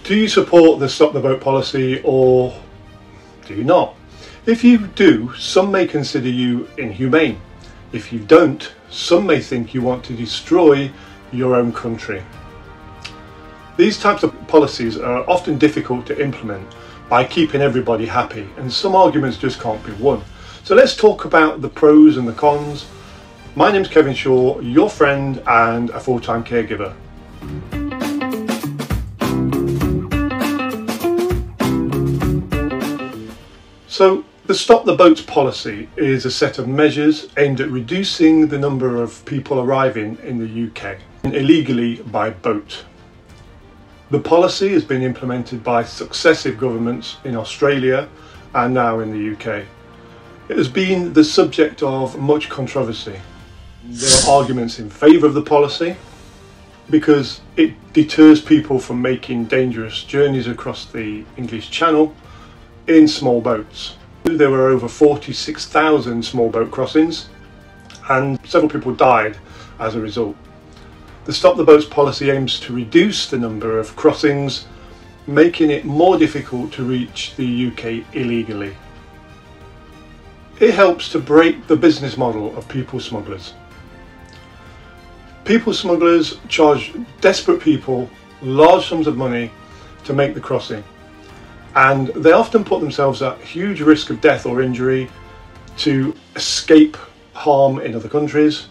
Do you support the Stop the Boat policy or do you not? If you do, some may consider you inhumane. If you don't, some may think you want to destroy your own country. These types of policies are often difficult to implement by keeping everybody happy, and some arguments just can't be won. So let's talk about the pros and the cons. My name's Kevin Shaw, your friend and a full-time caregiver. So the Stop the Boats policy is a set of measures aimed at reducing the number of people arriving in the UK illegally by boat. The policy has been implemented by successive governments in Australia and now in the UK. It has been the subject of much controversy. There are arguments in favour of the policy because it deters people from making dangerous journeys across the English Channel in small boats. There were over 46,000 small boat crossings and several people died as a result. The Stop the Boats policy aims to reduce the number of crossings, making it more difficult to reach the UK illegally. It helps to break the business model of people smugglers. People smugglers charge desperate people large sums of money to make the crossing, and they often put themselves at huge risk of death or injury to escape harm in other countries.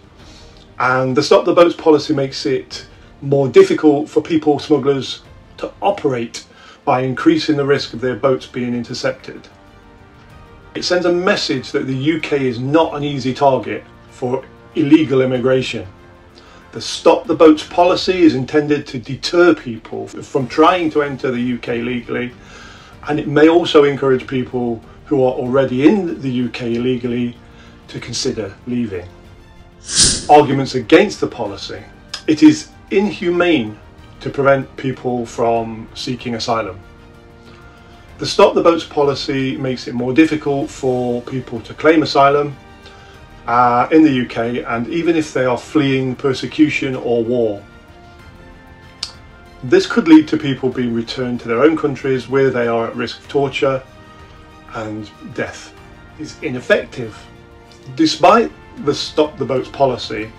And the Stop the Boats policy makes it more difficult for people smugglers to operate by increasing the risk of their boats being intercepted. It sends a message that the UK is not an easy target for illegal immigration. The Stop the Boats policy is intended to deter people from trying to enter the UK legally, and it may also encourage people who are already in the UK illegally to consider leaving. Arguments against the policy: it is inhumane to prevent people from seeking asylum. The Stop the Boats policy makes it more difficult for people to claim asylum in the UK, and even if they are fleeing persecution or war. This could lead to people being returned to their own countries where they are at risk of torture and death. It's ineffective. Despite the Stop the Boats policy,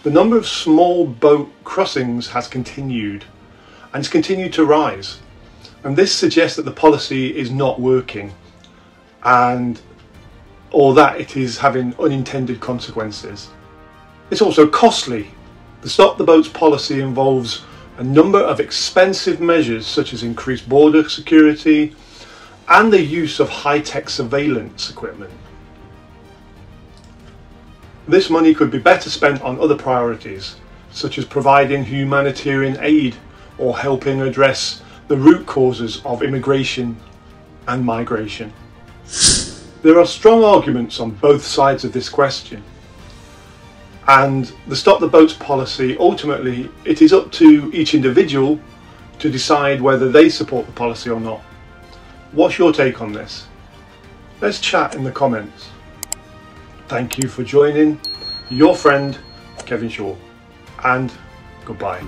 the number of small boat crossings has continued, and it's continued to rise. And this suggests that the policy is not working, or that it is having unintended consequences. It's also costly. The Stop the Boats policy involves a number of expensive measures such as increased border security and the use of high-tech surveillance equipment. This money could be better spent on other priorities, such as providing humanitarian aid or helping address the root causes of immigration and migration. There are strong arguments on both sides of this question, and the Stop the Boats policy, ultimately it is up to each individual to decide whether they support the policy or not. What's your take on this? Let's chat in the comments. Thank you for joining. Your friend Kevin Shaw, and goodbye.